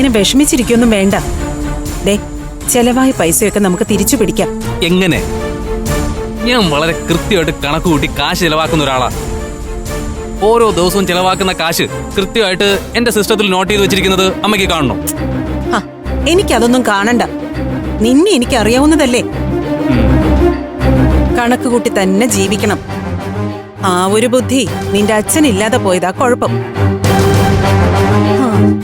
അങ്ങനെ വിഷമിച്ചിരിക്കൊന്നും വേണ്ട. ദേ, ചെലവായ പൈസയൊക്കെ നമുക്ക് തിരിച്ചു പിടിക്കാം. എങ്ങനെ? ഞാൻ വളരെ കൃത്യമായിട്ട് കണക്ക് കൂട്ടി കാശ് ചെലവാക്കുന്ന ഒരാളാ. ഓരോ ദിവസവും ചെലവാക്കുന്ന കാശ് കൃത്യമായിട്ട് എന്റെ സിസ്റ്റത്തിൽ നോട്ട് ചെയ്ത് വെച്ചിരിക്കുന്നത് അമ്മയ്ക്ക് കാണണം. എനിക്കതൊന്നും കാണണ്ട. നിന്നെ എനിക്ക് അറിയാവുന്നതല്ലേ. കണക്ക് കൂട്ടി തന്നെ ജീവിക്കണം. ആ ഒരു ബുദ്ധി നിന്റെ അച്ഛനില്ലാതെ പോയതാ കുഴപ്പം.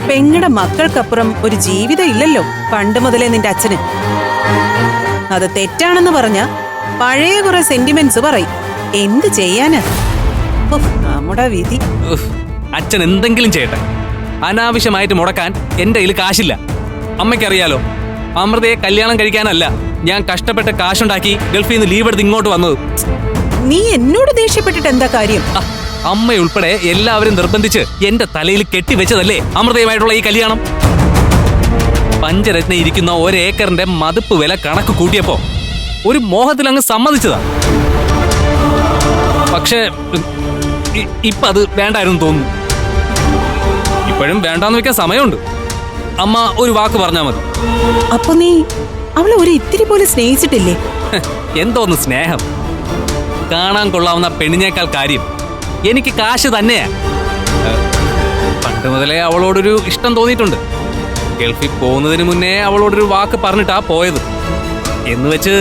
പെങ്ങടെ മക്കൾക്കപ്പുറം ഒരു ജീവിതം ഇല്ലല്ലോ പണ്ട് മുതലേ നിന്റെ അച്ഛന്. അത് തെറ്റാണെന്ന് പറഞ്ഞ പഴയ കുറെ സെന്റിമെന്റ്സ് പറയും. എന്ത് ചെയ്യാനാ നമ്മുടെ വിധി. അച്ഛൻ എന്തെങ്കിലും ചെയ്യട്ടെ, അനാവശ്യമായിട്ട് മുടക്കാൻ എന്റെ കയ്യിൽ കാശില്ല. അമ്മയ്ക്കറിയാലോ, അമൃതയെ കല്യാണം കഴിക്കാനല്ല ഞാൻ കഷ്ടപ്പെട്ട് കാശുണ്ടാക്കി ഗൾഫിൽ നിന്ന് ലീവ് എടുത്ത് ഇങ്ങോട്ട് വന്നത്. നീ എന്നോട് ദേഷ്യപ്പെട്ടിട്ട് എന്താ കാര്യം? അമ്മയുൾപ്പെടെ എല്ലാവരും നിർബന്ധിച്ച് എന്റെ തലയിൽ കെട്ടിവെച്ചതല്ലേ അമൃതയുമായിട്ടുള്ള ഈ കല്യാണം. പഞ്ചരത്ന ഇരിക്കുന്ന ഒരേക്കറിന്റെ മതിപ്പ് വില കണക്ക് കൂട്ടിയപ്പോ ഒരു മോഹത്തിൽ അങ്ങ് സമ്മതിച്ചതാ. പക്ഷേ ഇപ്പൊ അത് വേണ്ടായിരുന്നു തോന്നുന്നു. ഇപ്പോഴും വേണ്ടാന്ന് വെക്കാൻ സമയമുണ്ട്. അമ്മ ഒരു വാക്ക് പറഞ്ഞാ മതി. അപ്പൊ നീ അവളെ ഒരു ഇത്തിരി പോലെ സ്നേഹിച്ചിട്ടില്ലേ? എന്തോന്ന് സ്നേഹം? കാണാൻ കൊള്ളാവുന്ന പെണ്ണിനേക്കാൾ കാര്യം എനിക്ക് കാശ് തന്നെയാ. പണ്ട് മുതലേ അവളോടൊരു ഇഷ്ടം തോന്നിയിട്ടുണ്ട്. ഗൾഫിൽ പോകുന്നതിന് മുന്നേ അവളോടൊരു വാക്ക് പറഞ്ഞിട്ടാ പോയത്. എന്ന് വെച്ച്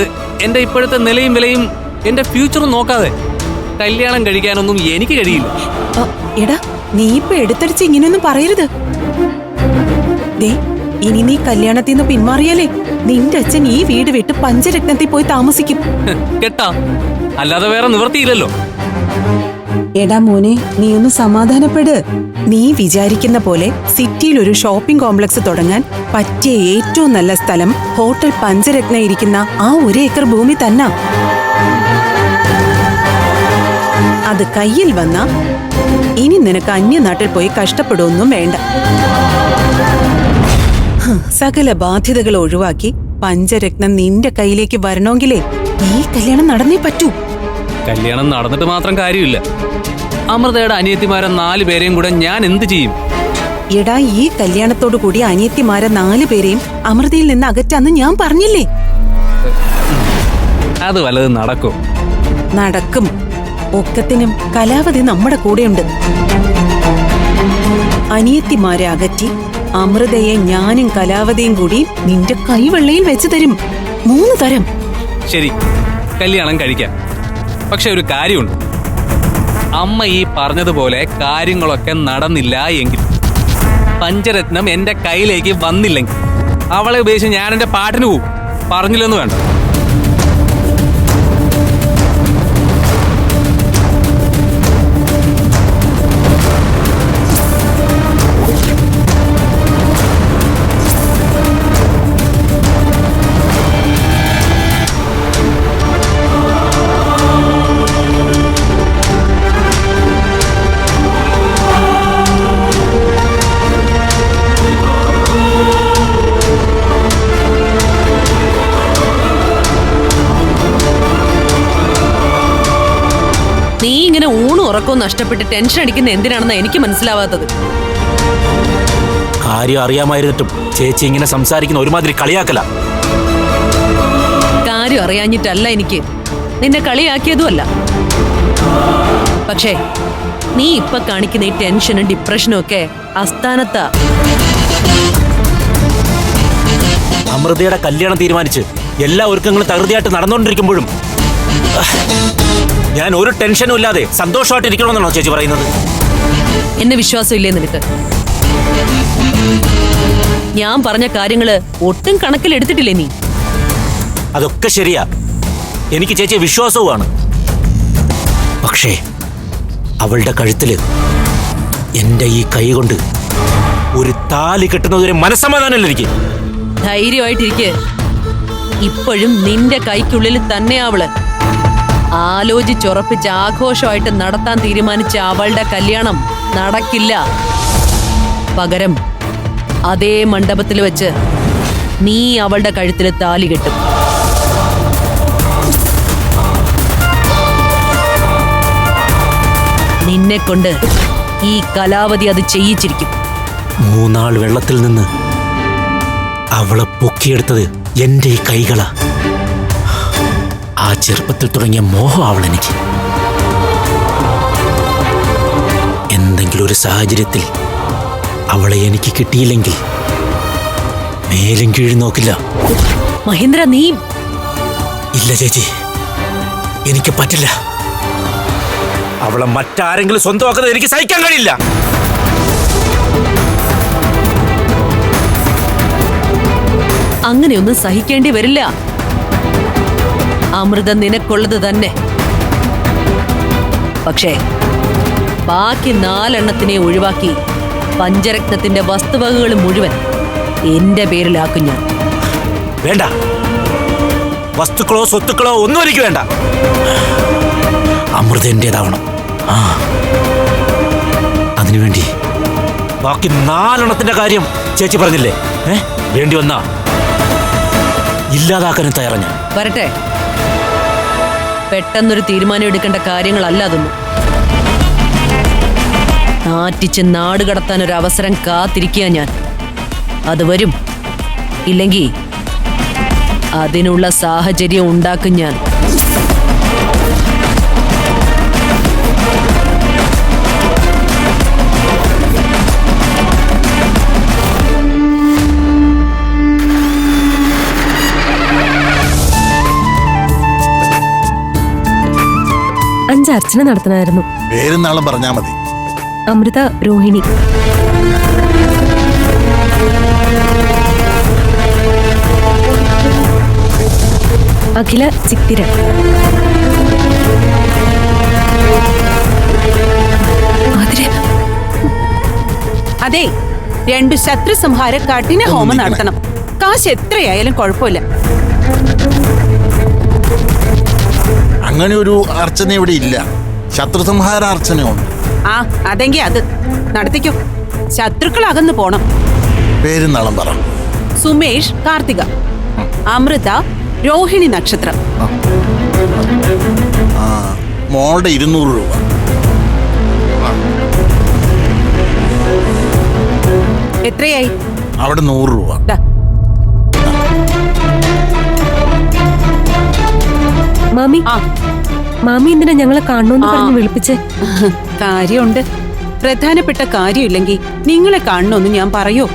എന്റെ ഇപ്പോഴത്തെ നിലയും വിലയും എന്റെ ഫ്യൂച്ചറും നോക്കാതെ കല്യാണം കഴിക്കാനൊന്നും എനിക്ക് കഴിയില്ല. എടാ, നീ ഇപ്പൊ എടുത്തടിച്ച് ഇങ്ങനെയൊന്നും പറയരുത്. ദേ, ഇനി നീ കല്യാണത്തിൽ നിന്ന് പിന്മാറിയാലേ നിന്റെ അച്ഛൻ ഈ വീട് വിട്ട് പഞ്ചരത്നത്തിൽ പോയി താമസിക്കും. കേട്ടാ, അല്ലാതെ വേറെ നിവൃത്തിയില്ലല്ലോ. എടാ മോനെ, നീ ഒന്ന് സമാധാനപ്പെട്. നീ വിചാരിക്കുന്ന പോലെ സിറ്റിയിൽ ഒരു ഷോപ്പിംഗ് കോംപ്ലക്സ് തുടങ്ങാൻ പറ്റിയ ഏറ്റവും നല്ല സ്ഥലം ഹോട്ടൽ പഞ്ചരത്ന ഇരിക്കുന്ന ആ 1 ഏക്കർ ഭൂമി തന്നെ. അത് കയ്യിൽ വന്ന ഇനി നിനക്ക് അന്യനാട്ടിൽ പോയി കഷ്ടപ്പെടുകയൊന്നും വേണ്ട. സകല ബാധ്യതകൾ ഒഴിവാക്കി പഞ്ചരത്നം നിന്റെ കയ്യിലേക്ക് വരണമെങ്കിലേ ഈ കല്യാണം നടന്നേ പറ്റൂ. കല്യാണം നടന്നിട്ട് മാത്രം കാര്യമില്ല. അമൃതയുടെ അനിയത്തിമാരെ 4 പേരെയും കൂടെ ഞാൻ എന്ത് ചെയ്യും? എടാ, ഈ കല്യാണത്തോടു കൂടി അനിയത്തിമാരെ 4 പേരെയും അമൃതയിൽ നിന്ന് അകറ്റാന്ന് ഞാൻ പറഞ്ഞില്ലേ? അത് വല്ലതും നടക്കും? നടക്കും. ഒക്കത്തിനും കലാവതി നമ്മുടെ കൂടെയുണ്ട്. അനിയത്തിമാരെ അകറ്റി അമൃതയെ ഞാനും കലാവതിയും കൂടി നിന്റെ കൈവെള്ളയിൽ വെച്ച് തരും. 3 തരം. ശരി, കല്യാണം കഴിക്കാം. പക്ഷെ ഒരു കാര്യമുണ്ട്. അമ്മ ഈ പറഞ്ഞതുപോലെ കാര്യങ്ങളൊക്കെ നടന്നില്ല എങ്കിൽ, പഞ്ചരത്നം എന്റെ കയ്യിലേക്ക് വന്നില്ലെങ്കിൽ അവളെ ഉപയോഗിച്ച് ഞാൻ എന്റെ പാട്ടിന് പോവും. പറഞ്ഞില്ലെന്ന് വേണ്ട. നീ ഇങ്ങനെ ഊണും ഉറക്കവും നഷ്ടപ്പെട്ട് ടെൻഷൻ അടിക്കുന്ന എന്തിനാണെന്ന് എനിക്ക് മനസ്സിലാവാത്തത്. കാര്യം അറിയാമായിരുന്നിട്ടും ചേച്ചി ഇങ്ങനെ സംസാരിക്കുന്ന ഒരുമാതിരി കളിയാക്കല. കാര്യം അറിയാഞ്ഞിട്ടല്ല എനിക്ക് നിന്നെ കളിയാക്കിയതുമല്ല. പക്ഷേ നീ ഇപ്പൊ കാണിക്കുന്ന ഈ ടെൻഷനും ഡിപ്രഷനും ഒക്കെ അസ്ഥാനത്താ. അമൃതയുടെ കല്യാണം തീരുമാനിച്ച് എല്ലാ ഒരുക്കങ്ങളും തകൃതിയായിട്ട് നടന്നുകൊണ്ടിരിക്കുമ്പോഴും ഞാൻ ഒരു ടെൻഷനും ഇല്ലാതെ സന്തോഷമായിട്ട് ഇരിക്കണമെന്നാണോ ചേച്ചി പറയുന്നത്? എന്നെ വിശ്വാസമില്ലേ നിനക്ക്? ഞാൻ പറഞ്ഞ കാര്യങ്ങള് ഒട്ടും കണക്കിലെടുത്തിട്ടില്ലേ നീ? അതൊക്കെ ശരിയാ, എനിക്ക് ചേച്ചിയെ വിശ്വാസവുമാണ്. പക്ഷേ അവളുടെ കഴുത്തില് എന്റെ ഈ കൈ കൊണ്ട് ഒരു താലി കെട്ടുന്നതുവരെ മനസ്സമാധാനമല്ല എനിക്ക്. ധൈര്യമായിട്ടിരിക്കെ. ഇപ്പോഴും നിന്റെ കൈക്കുള്ളിൽ തന്നെയാ അവള്. ആലോചിച്ചുറപ്പിച്ച് ആഘോഷമായിട്ട് നടത്താൻ തീരുമാനിച്ച അവളുടെ കല്യാണം നടക്കില്ല. പകരം അതേ മണ്ഡപത്തിൽ വെച്ച് നീ അവളുടെ കഴുത്തിൽ താലി കെട്ടും. നിന്നെ കൊണ്ട് ഈ കലാവതി അത് ചെയ്യിച്ചിരിക്കും. 3 നാൾ വെള്ളത്തിൽ നിന്ന് അവളെ പൊക്കിയെടുത്തത് എന്റെ ഈ കൈകളാ. ആ ചെറുപ്പത്തിൽ തുടങ്ങിയ മോഹം അവളെനിക്ക്. എന്തെങ്കിലും ഒരു സാഹചര്യത്തിൽ അവളെ എനിക്ക് കിട്ടിയില്ലെങ്കിൽ മേലും കീഴും നോക്കില്ല. മഹേന്ദ്ര, നീ ഇല്ല ചേച്ചി, എനിക്ക് പറ്റില്ല. അവളെ മറ്റാരെങ്കിലും സ്വന്തമാക്കുന്നത് എനിക്ക് സഹിക്കാൻ കഴിയില്ല. അങ്ങനെയൊന്നും സഹിക്കേണ്ടി വരില്ല. അമൃത നിനക്കുള്ളത് തന്നെ. പക്ഷേ ബാക്കി 4 എണ്ണത്തിനെ ഒഴിവാക്കി പഞ്ചരത്നത്തിന്റെ വസ്തുവകകൾ മുഴുവൻ എന്റെ പേരിലാക്കും ഞാൻ. വേണ്ട, വസ്തുക്കളോ സ്വത്തുക്കളോ ഒന്നും എനിക്ക് വേണ്ട. അമൃത എന്റേതാവണം. അതിനുവേണ്ടി ബാക്കി 4 എണ്ണത്തിന്റെ കാര്യം ചേച്ചി പറഞ്ഞില്ലേ? വേണ്ടി വന്നാ ഇല്ലാതാക്കാനും തയ്യാറാ ഞാൻ. വരട്ടെ. പെട്ടെന്നൊരു തീരുമാനം എടുക്കേണ്ട കാര്യങ്ങളല്ല അതൊന്നും. നാറ്റിച്ച് നാട് കടത്താൻ ഒരു അവസരം കാത്തിരിക്കുക ഞാൻ. അത് വരും. ഇല്ലെങ്കിൽ അതിനുള്ള സാഹചര്യം ഉണ്ടാക്കും ഞാൻ. അർച്ചന നടത്തണമായിരുന്നു. പേരും നാളും പറഞ്ഞാ മതി. അമൃത രോഹിണി. അഖില ചിത്തിര. അതെ, 2 ശത്രു സംഹാര കഠിന ഹോമം നടത്തണം. കാശ് എത്രയായാലും കുഴപ്പമില്ല. അങ്ങനെ ഒരു അർച്ചന ഇവിടെ ഇല്ല. ശത്രുസംഹാര അർച്ചനയുണ്ട്. അതെങ്കി അത് നടത്തിക്കോ. ശത്രുക്കൾ അകന്നു പോണം. പേരും നാളും പറ. സുമേഷ് കാർത്തിക, അമൃത രോഹിണി നക്ഷത്രം. മോളുടെ 200 രൂപ. എത്രയായി? അവിടെ 100 രൂപ. മാമി, മാമി എന്തിനാ ഞങ്ങളെ കാണണമെന്ന് പറഞ്ഞ് വിളിപ്പിച്ചേ? കാര്യമുണ്ട്. പ്രധാനപ്പെട്ട കാര്യമില്ലെങ്കിൽ നിങ്ങളെ കാണണമെന്ന് ഞാൻ പറയോ?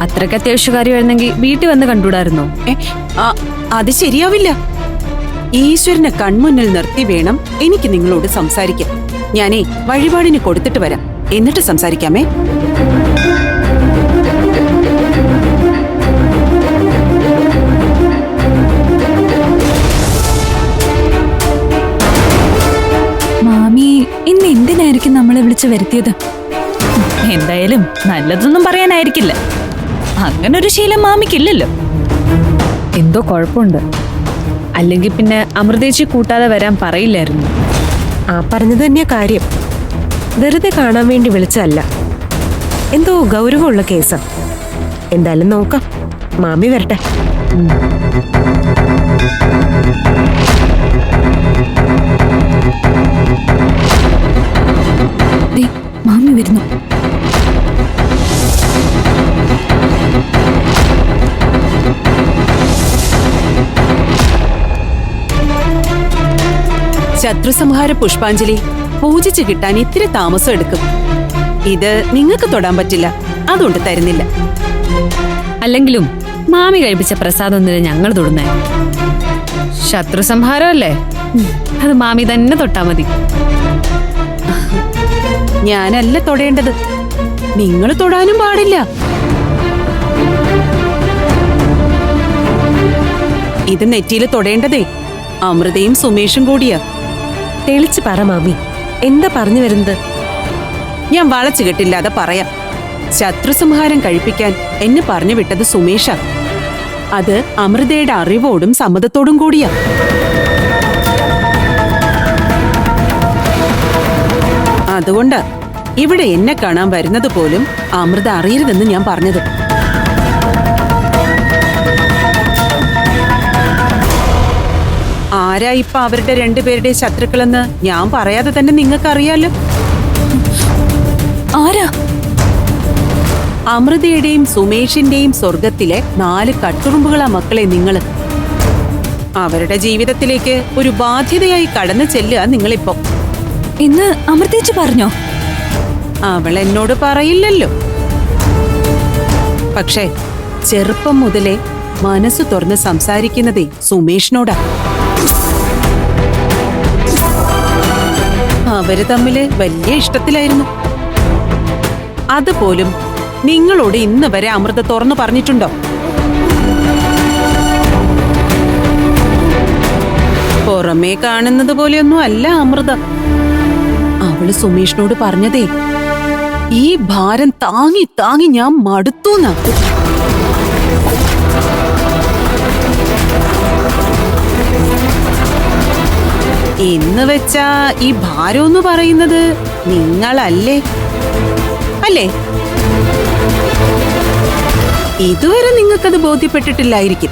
അത്രയ്ക്ക് അത്യാവശ്യ കാര്യമായിരുന്നെങ്കിൽ വീട്ടിൽ വന്ന് കണ്ടുകൂടായിരുന്നോ? അത് ശരിയാവില്ല. ഈശ്വരനെ കൺമുന്നിൽ നിർത്തി വേണം എനിക്ക് നിങ്ങളോട് സംസാരിക്കാൻ. ഞാനേ വഴിപാടിന് കൊടുത്തിട്ട് വരാം, എന്നിട്ട് സംസാരിക്കാമേ. മാമി ഇന്ന് എന്തിനായിരിക്കും നമ്മളെ വിളിച്ചു വരുത്തിയത്? എന്തായാലും നല്ലതൊന്നും പറയാനായിരിക്കില്ല. അങ്ങനൊരു ശീലം മാമിക്കില്ലല്ലോ. എന്തോ കുഴപ്പമുണ്ട്. അല്ലെങ്കിൽ പിന്നെ അമൃതേച്ചി കൂട്ടാതെ വരാൻ പറയില്ലായിരുന്നു. ആ പറഞ്ഞത് തന്നെയാ കാര്യം. വെറുതെ കാണാൻ വേണ്ടി വിളിച്ചല്ല. എന്തോ ഗൗരവമുള്ള കേസാ. എന്തായാലും നോക്കാം. മാമി വരട്ടെ. മാമി വരുന്നു. ശത്രുസംഹാര പുഷ്പാഞ്ജലി പൂജിച്ച് കിട്ടാൻ ഇത്തിരി താമസം എടുക്കും. ഇത് നിങ്ങൾക്ക് തൊടാൻ പറ്റില്ല, അതുകൊണ്ട് തരുന്നില്ല. അല്ലെങ്കിലും മാമി കഴിപ്പിച്ച പ്രസാദം ഞങ്ങൾ തൊടുന്നേ. ശത്രു സംഹാരമല്ലേ, അത് മാമി തന്നെ തൊട്ടാ മതി. ഞാനല്ല തൊടേണ്ടത്, നിങ്ങൾ തൊടാനും പാടില്ല. ഇത് നെറ്റിയിൽ തൊടേണ്ടതേ അമൃതയും സുമേഷും കൂടിയാ. തെളിച്ച് പറ മാമി, എന്താ പറഞ്ഞു വരുന്നത്? ഞാൻ വളച്ചു കെട്ടില്ലാതെ പറയാം. ശത്രുസംഹാരം കഴിപ്പിക്കാൻ എന്നെ പറഞ്ഞു വിട്ടത് സുമേഷാ. അത് അമൃതയുടെ അറിവോടും സമ്മതത്തോടും കൂടിയാ. അതുകൊണ്ട് ഇവിടെ എന്നെ കാണാൻ വരുന്നത് പോലും അമൃത അറിയരുതെന്ന് ഞാൻ പറഞ്ഞത്. ആരാ ഇപ്പൊ അവരുടെ 2 പേരുടെ ശത്രുക്കളെന്ന് ഞാൻ പറയാതെ തന്നെ നിങ്ങൾക്ക് അറിയാലോ. ആരാ? അമൃതയുടെയും സുമേഷിന്റെയും സ്വർഗത്തിലെ 4 കട്ടുറുമ്പുകളാ മക്കളെ നിങ്ങള്. അവരുടെ ജീവിതത്തിലേക്ക് ഒരു ബാധ്യതയായി കടന്നു ചെല്ലുക നിങ്ങളിപ്പോ. ഇന്ന് അമൃതേച്ചി പറഞ്ഞോ? അവൾ എന്നോട് പറയില്ലല്ലോ. പക്ഷേ ചെറുപ്പം മുതലേ മനസ്സ് തുറന്ന് സംസാരിക്കുന്നതേ സുമേഷിനോടാ. അവര് തമ്മില് വലിയ ഇഷ്ടത്തിലായിരുന്നു. അതുപോലും നിങ്ങളോട് ഇന്ന് വരെ അമൃത തുറന്നു പറഞ്ഞിട്ടുണ്ടോ? പുറമേ കാണുന്നത് പോലെയൊന്നും അല്ല അമൃത. അവള് സുമേഷിനോട് പറഞ്ഞതേ, ഈ ഭാരം താങ്ങി താങ്ങി ഞാൻ മടുത്തൂന്നാ. എന്ന് വെച്ചാ ഈ ഭാരം എന്ന് പറയുന്നത് നിങ്ങളല്ലേ? അല്ലേ? ഇതുവരെ നിങ്ങൾക്കത് ബോധ്യപ്പെട്ടിട്ടില്ലായിരിക്കും.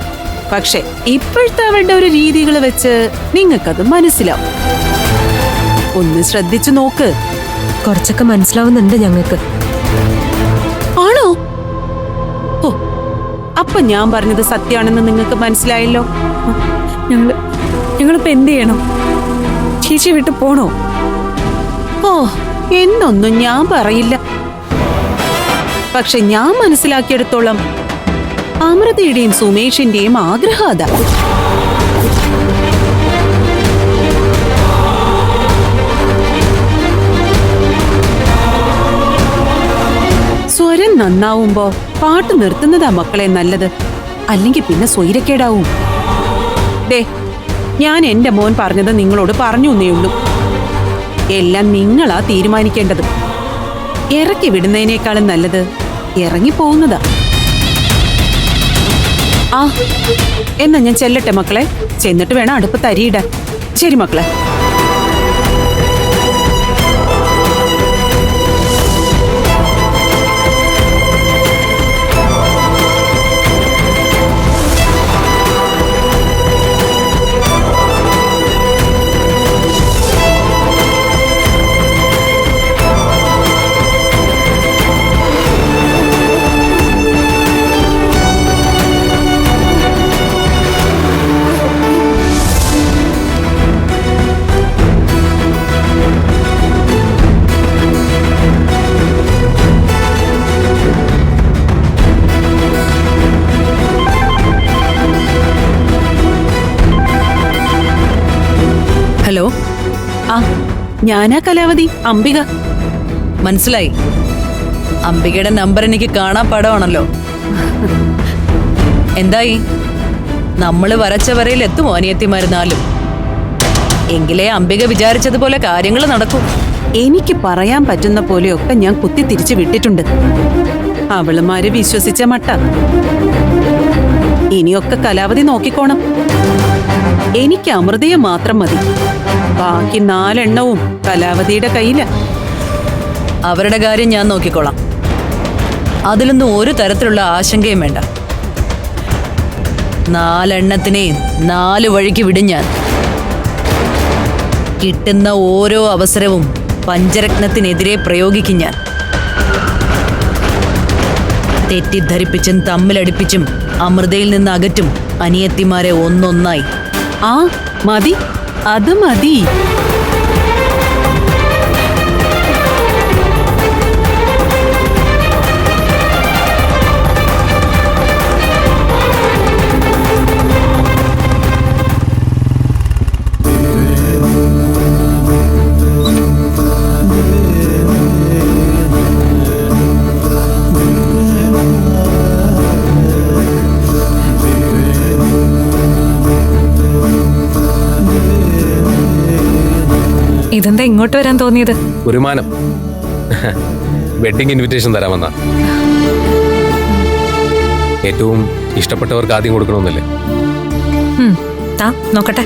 പക്ഷെ ഇപ്പോഴത്തെ അവരുടെ ഒരു രീതികൾ വെച്ച് നിങ്ങൾക്കത് മനസ്സിലാവും. ഒന്ന് ശ്രദ്ധിച്ചു നോക്ക്. കുറച്ചൊക്കെ മനസ്സിലാവുന്നുണ്ട് ഞങ്ങൾക്ക്. ആണോ? ഓ, അപ്പൊ ഞാൻ പറഞ്ഞത് സത്യമാണെന്ന് നിങ്ങൾക്ക് മനസ്സിലായല്ലോ. ഞങ്ങളിപ്പോ എന്ത് ചെയ്യണം? ചേച്ചി വിട്ട് പോണോ? ഓ, എന്നൊന്നും ഞാൻ പറയില്ല. പക്ഷെ ഞാൻ മനസ്സിലാക്കിയെടുത്തോളം അമൃതയുടെയും സുമേഷിന്റെയും ആഗ്രഹം അതാ. സ്വരം നന്നാവുമ്പോ പാട്ട് നിർത്തുന്നതാ മക്കളെ നല്ലത്. അല്ലെങ്കിൽ പിന്നെ സ്വൈരക്കേടാവും. ദേ, ഞാൻ എന്റെ മോൻ പറഞ്ഞത് നിങ്ങളോട് പറഞ്ഞു എന്നേ ഉള്ളൂ. എല്ലാം നിങ്ങളാ തീരുമാനിക്കേണ്ടത്. ഇറക്കി വിടുന്നതിനേക്കാളും നല്ലത് ഇറങ്ങിപ്പോകുന്നതാ. ആ, എന്നാ ഞാൻ ചെല്ലട്ടെ മക്കളെ. ചെന്നിട്ട് വേണം അടുപ്പത്ത് അരിയിടാൻ. ശരി മക്കളെ. ഹലോ, ആ, ഞാനാ കലാവതി, അംബിക. മനസ്സിലായി. അംബികയുടെ നമ്പർ എനിക്ക് കാണാൻ പടമാണല്ലോ. എന്തായി? നമ്മള് വരച്ച വരയിൽ എത്തുമോ അനിയത്തിമാരുന്നാലും? എങ്കിലേ അംബിക വിചാരിച്ചതുപോലെ കാര്യങ്ങൾ നടക്കൂ. എനിക്ക് പറയാൻ പറ്റുന്ന പോലെയൊക്കെ ഞാൻ കുത്തിത്തിരിച്ച് വിട്ടിട്ടുണ്ട്. അവളുമാര് വിശ്വസിച്ച മട്ട. ഇനിയൊക്കെ കലാവതി നോക്കിക്കോണം. എനിക്ക് അമൃതയെ മാത്രം മതി. ബാക്കി 4 എണ്ണവും കലാവതിയുടെ കയ്യില. അവരുടെ കാര്യം ഞാൻ നോക്കിക്കോളാം. അതിലൊന്നും ഒരു തരത്തിലുള്ള ആശങ്കയും വേണ്ട. 4 എണ്ണത്തിനെ 4 വഴിക്ക് വിടും ഞാൻ. കിട്ടുന്ന ഓരോ അവസരവും പഞ്ചരത്നത്തിനെതിരെ പ്രയോഗിക്കും ഞാൻ. തെറ്റിദ്ധരിപ്പിച്ചും തമ്മിലടിപ്പിച്ചും അമൃതയിൽ നിന്ന് അകറ്റും അനിയത്തിമാരെ ഒന്നൊന്നായി. ആ, മതി, അത് മതി. ഇതെന്താ ഇങ്ങോട്ട് വരാൻ തോന്നിയത്? ഒരു മാനം വെഡിങ് ഇൻവിറ്റേഷൻ തരാമെന്ന. ഏറ്റവും ഇഷ്ടപ്പെട്ടവർക്ക് ആദ്യം കൊടുക്കണമെന്നല്ലേ? താ നോക്കട്ടെ.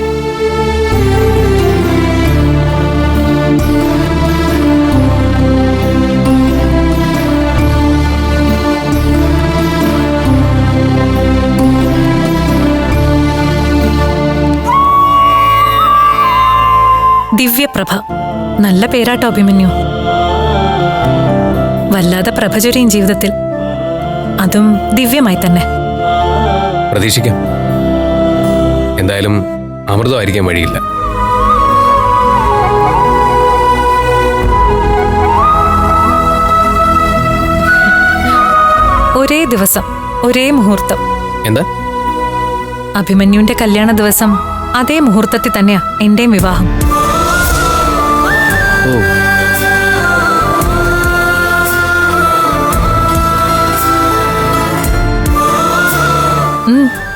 ദിവ്യപ്രഭ. നല്ല പേരാട്ടോ അഭിമന്യു. വല്ലാതെ പ്രഭ ചൊരിയും ജീവിതത്തിൽ. അതും ദിവ്യമായി തന്നെ. പ്രതീക്ഷിക്കാം. എന്തായാലും അമൃതമായിരിക്കാൻ വഴിയില്ല. ഒരേ ദിവസം, ഒരേ മുഹൂർത്തം. എന്താ? അഭിമന്യുവിന്റെ കല്യാണ ദിവസം അതേ മുഹൂർത്തത്തിൽ തന്നെയാ എന്റെയും വിവാഹം. ഓ,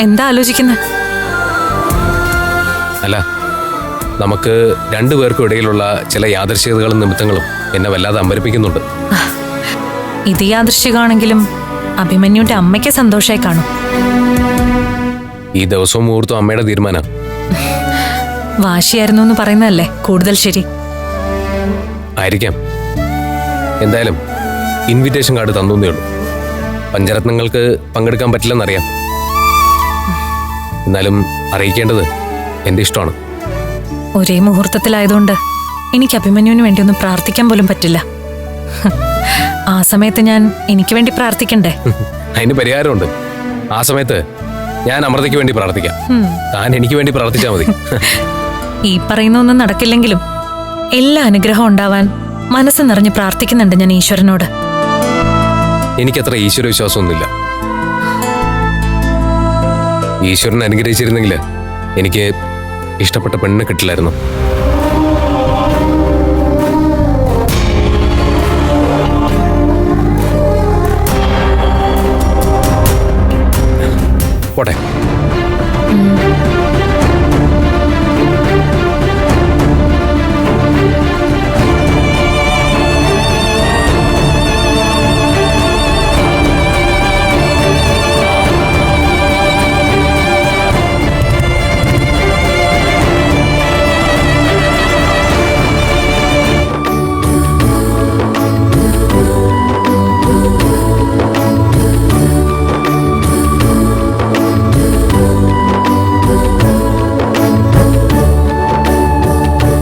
എന്താ ആലോചിക്കുന്നത്? അല്ല, നമുക്ക് രണ്ടുപേർക്കും ഇടയിലുള്ള ചില യാദൃശ്ചികതകളും നിമിത്തങ്ങളും എന്നെ വല്ലാതെ അമ്പരിപ്പിക്കുന്നുണ്ട്. ഇത് യാദൃശ്ചികമാണെങ്കിലും അഭിമന്യുവിന്റെ അമ്മയ്ക്ക് സന്തോഷമായി കാണും. ഈ ദിവസവും മുഹൂർത്തം അമ്മയുടെ തീരുമാനം. വാശിയായിരുന്നു എന്ന് പറയുന്നതല്ലേ കൂടുതൽ ശരി. ആയിരിക്കാം. എന്തായാലും ഇൻവിറ്റേഷൻ കാർഡ് തന്നേ ഉള്ളൂ. പഞ്ചരത്നങ്ങൾക്ക് പങ്കെടുക്കാൻ പറ്റില്ലെന്നറിയാം. എന്നാലും അറിയിക്കേണ്ടത് എന്റെ ഇഷ്ടമാണ്. ഒരേ മുഹൂർത്തത്തിലായതുകൊണ്ട് എനിക്ക് അഭിമന്യുവിന് വേണ്ടി ഒന്നും പ്രാർത്ഥിക്കാൻ പോലും പറ്റില്ല. ആ സമയത്ത് ഞാൻ എനിക്ക് വേണ്ടി പ്രാർത്ഥിക്കണ്ടേ? അതിന് പരിഹാരമുണ്ട്. ആ സമയത്ത് ഞാൻ അമൃതയ്ക്ക് വേണ്ടി പ്രാർത്ഥിക്കാം. താൻ എനിക്ക് വേണ്ടി പ്രാർത്ഥിച്ചാൽ മതി. ഈ പറയുന്നൊന്നും നടക്കില്ലെങ്കിലും എല്ലാ അനുഗ്രഹം ഉണ്ടാവാൻ മനസ്സ് നിറഞ്ഞ് പ്രാർത്ഥിക്കുന്നുണ്ട് ഞാൻ ഈശ്വരനോട്. എനിക്കത്ര ഈശ്വര വിശ്വാസമൊന്നുമില്ല. ഈശ്വരൻ അനുഗ്രഹിച്ചിരുന്നെങ്കിൽ എനിക്ക് ഇഷ്ടപ്പെട്ട പെണ്ണിനെ കിട്ടില്ലായിരുന്നു. പോട്ടെ.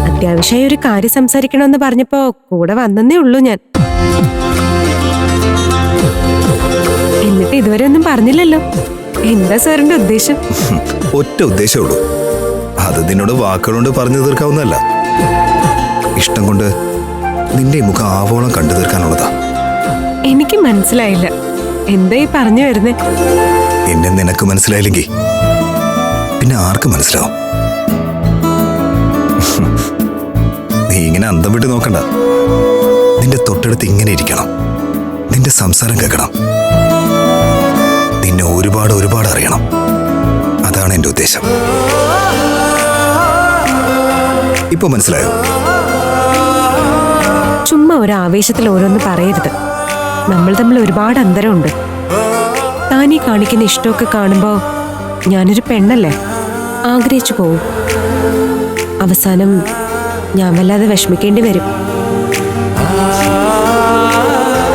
അത്യാവശ്യമായി ഒരു കാര്യം സംസാരിക്കണമെന്ന് പറഞ്ഞപ്പോ കൂടെ വന്നേ ഉള്ളൂ ഞാൻ. എന്നിട്ട് ഇതുവരെ ഒന്നും പറഞ്ഞില്ലല്ലോ. എന്താ സാറിന്റെ ഉദ്ദേശം? ഒറ്റ ഉദ്ദേശമേ ഉള്ളൂ. അത് നിന്നോട് വാക്കുകളുകൊണ്ട് പറഞ്ഞു തീർക്കാവുന്നതല്ല. ഇഷ്ടം കൊണ്ട് നിന്റെ മുഖം ആവോളം കണ്ടു തീർക്കാനുള്ളതാ. എനിക്ക് മനസ്സിലായില്ല. എന്താ ഈ പറഞ്ഞു വരുന്നേ? എന്നെ നിനക്ക് മനസ്സിലായില്ലെങ്കിൽ പിന്നെ ആർക്ക് മനസ്സിലാവും? നീ ഇങ്ങനെ അന്തം വിട്ട് നോക്കണ്ട. നിന്റെ തൊട്ടടുത്ത് ഇങ്ങനെ ഇരിക്കണം. നിന്റെ സംസാരം കേൾക്കണം. നിന്നെ ഒരുപാട് ഒരുപാട് അറിയണം. അതാണ് എന്റെ ഉദ്ദേശം. ഇപ്പൊ മനസ്സിലായോ? ചുമ്മാ ഒരു ആവേശത്തിൽ ഓരോന്ന് പറയരുത്. നമ്മൾ തമ്മിൽ ഒരുപാട് അന്തരമുണ്ട്. താനീ കാണിക്കുന്ന ഇഷ്ടമൊക്കെ കാണുമ്പോ ഞാനൊരു പെണ്ണല്ലേ, ആഗ്രഹിച്ചു പോവും. അവസാനം ഞാൻ വല്ലാതെ വിഷമിക്കേണ്ടി വരും.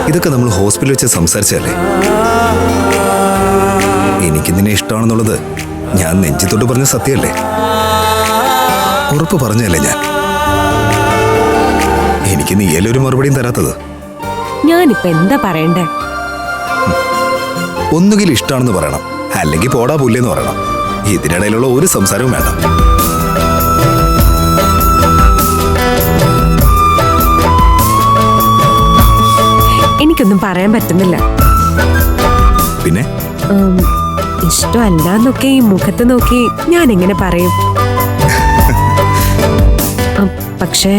ഇതൊക്കെ നമ്മൾ ഹോസ്പിറ്റലിൽ വെച്ച് സംസാരിച്ചല്ലേ. എനിക്ക് നിന്നെ ഇഷ്ടമാണെന്നുള്ളത് ഞാൻ നെഞ്ചിത്തോട്ട് പറഞ്ഞ സത്യമല്ലേ. ഉറപ്പ് പറഞ്ഞല്ലേ ഞാൻ. എനിക്ക് നീയല്ലേ ഒരു മറുപടിയും തരാത്തത്. ഞാനിപ്പോ എന്താ പറയണ്ടേ? ഒന്നുകിൽ ഇഷ്ടമാണെന്ന് പറയണം, അല്ലെങ്കിൽ പോടാ പുല്ലെന്ന് പറയണം. ഇതിനിടയിലുള്ള ഒരു സംസാരവും വേണ്ട. എനിക്കൊന്നും പറയാൻ പറ്റുന്നില്ല. പിന്നെ ഇഷ്ടമല്ലാന്നൊക്കെ ഈ മുഖത്ത് നോക്കി ഞാൻ എങ്ങനെ പറയും? പക്ഷേ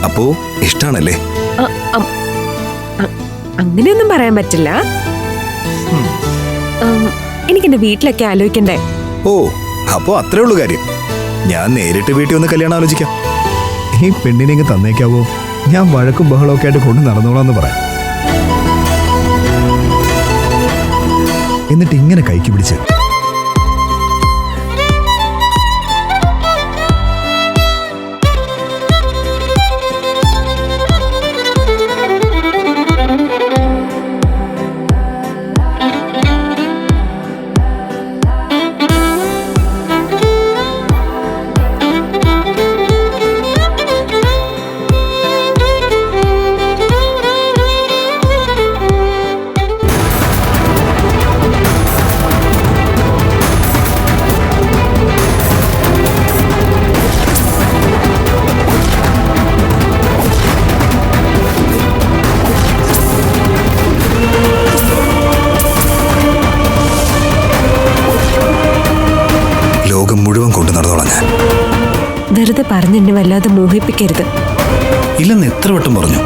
അപ്പോ ഇഷ്ടാണല്ലേ? അങ്ങനെയൊന്നും പറയാൻ പറ്റില്ല. എനിക്കെന്റെ വീട്ടിലൊക്കെ ആലോചിക്കണ്ടേ. ഓ, അപ്പോ അത്രേ ഉള്ളൂ കാര്യം. ഞാൻ നേരിട്ട് വീട്ടിൽ വന്ന് കല്യാണം ആലോചിക്കാം. ഈ പെണ്ണിനെ ഇങ്ങ് തന്നേക്കാവോ? ഞാൻ വഴക്കും ബഹളമൊക്കെ ആയിട്ട് കൊണ്ട് നടന്നോളാന്ന് പറയാം. എന്നിട്ട് ഇങ്ങനെ കൈക്ക് പിടിച്ച് കൊണ്ട് നടന്നോളാം ഞാൻ. വെറുതെ പറഞ്ഞ് എന്നെ വല്ലാതെ മോഹിപ്പിക്കരുത്. ഇല്ലെന്ന് എത്ര വട്ടം പറഞ്ഞു.